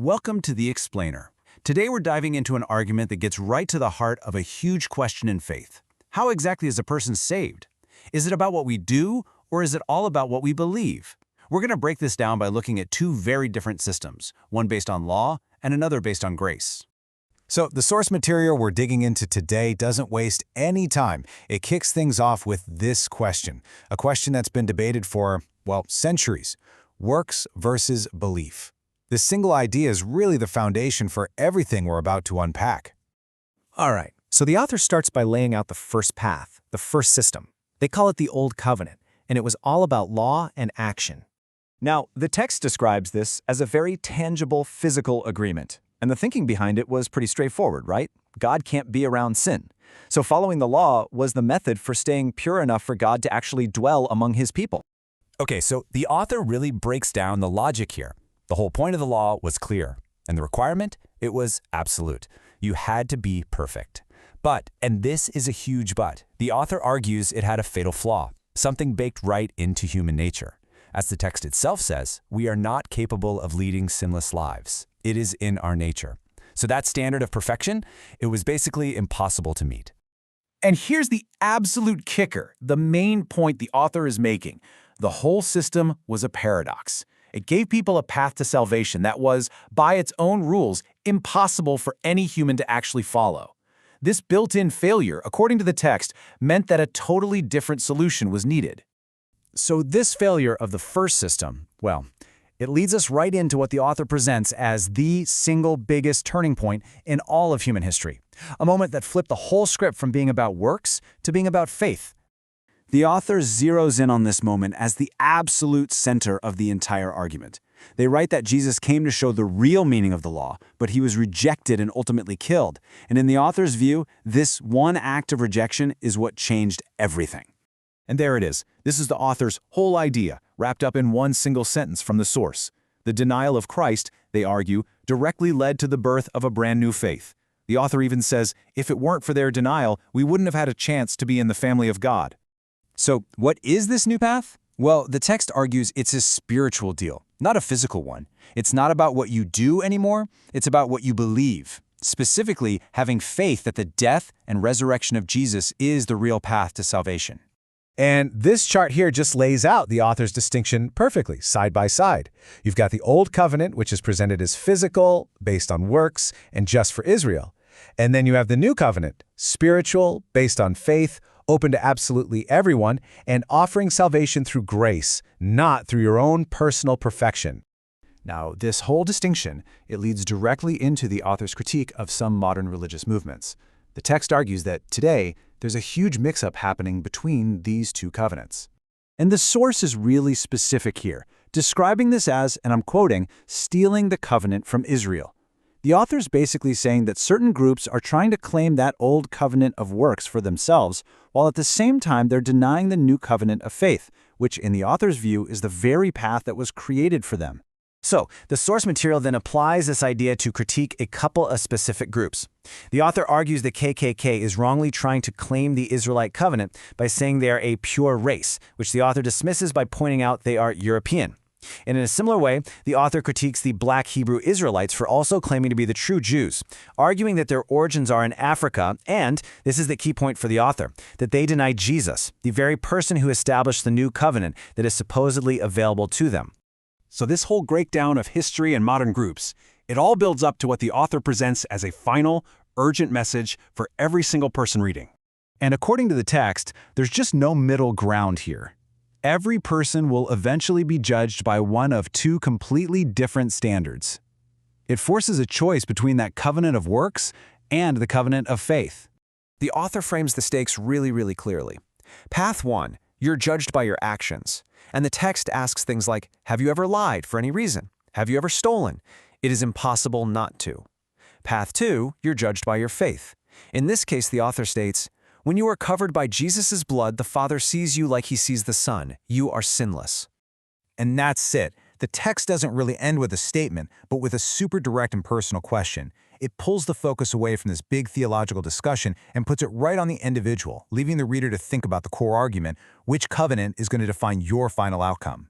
Welcome to The Explainer. Today we're diving into an argument that gets right to the heart of a huge question in faith. How exactly is a person saved? Is it about what we do, or is it all about what we believe? We're going to break this down by looking at two very different systems, one based on law and another based on grace. So the source material we're digging into today doesn't waste any time. It kicks things off with this question, a question that's been debated for, well, centuries: works versus belief. This single idea is really the foundation for everything we're about to unpack. All right, so the author starts by laying out the first path, the first system. They call it the Old Covenant, and it was all about law and action. Now, the text describes this as a very tangible physical agreement. And the thinking behind it was pretty straightforward, right? God can't be around sin. So following the law was the method for staying pure enough for God to actually dwell among his people. Okay, so the author really breaks down the logic here. The whole point of the law was clear, and the requirement, it was absolute. You had to be perfect. But, and this is a huge but, the author argues it had a fatal flaw, something baked right into human nature. As the text itself says, we are not capable of leading sinless lives. It is in our nature. So that standard of perfection, it was basically impossible to meet. And here's the absolute kicker, the main point the author is making. The whole system was a paradox. It gave people a path to salvation that was, by its own rules, impossible for any human to actually follow. This built-in failure, according to the text, meant that a totally different solution was needed. So this failure of the first system, well, it leads us right into what the author presents as the single biggest turning point in all of human history, a moment that flipped the whole script from being about works to being about faith. The author zeroes in on this moment as the absolute center of the entire argument. They write that Jesus came to show the real meaning of the law, but he was rejected and ultimately killed. And in the author's view, this one act of rejection is what changed everything. And there it is. This is the author's whole idea, wrapped up in one single sentence from the source. The denial of Christ, they argue, directly led to the birth of a brand new faith. The author even says, if it weren't for their denial, we wouldn't have had a chance to be in the family of God. So what is this new path? Well, the text argues it's a spiritual deal, not a physical one. It's not about what you do anymore, it's about what you believe. Specifically, having faith that the death and resurrection of Jesus is the real path to salvation. And this chart here just lays out the author's distinction perfectly, side by side. You've got the Old Covenant, which is presented as physical, based on works, and just for Israel. And then you have the New Covenant, spiritual, based on faith, open to absolutely everyone, and offering salvation through grace, not through your own personal perfection. Now, this whole distinction, it leads directly into the author's critique of some modern religious movements. The text argues that today, there's a huge mix-up happening between these two covenants. And the source is really specific here, describing this as, and I'm quoting, stealing the covenant from Israel. The author's basically saying that certain groups are trying to claim that old covenant of works for themselves, while at the same time they're denying the new covenant of faith, which in the author's view is the very path that was created for them. So, the source material then applies this idea to critique a couple of specific groups. The author argues the KKK is wrongly trying to claim the Israelite covenant by saying they are a pure race, which the author dismisses by pointing out they are European. And in a similar way, the author critiques the black Hebrew Israelites for also claiming to be the true Jews, arguing that their origins are in Africa and, this is the key point for the author, that they deny Jesus, the very person who established the new covenant that is supposedly available to them. So this whole breakdown of history and modern groups, it all builds up to what the author presents as a final, urgent message for every single person reading. And according to the text, there's just no middle ground here. Every person will eventually be judged by one of two completely different standards. It forces a choice between that covenant of works and the covenant of faith. The author frames the stakes really clearly. Path 1, you're judged by your actions. And the text asks things like, have you ever lied for any reason? Have you ever stolen? It is impossible not to. Path 2, you're judged by your faith. In this case, the author states, when you are covered by Jesus' blood, the Father sees you like he sees the Son. You are sinless. And that's it. The text doesn't really end with a statement, but with a super direct and personal question. It pulls the focus away from this big theological discussion and puts it right on the individual, leaving the reader to think about the core argument, which covenant is going to define your final outcome.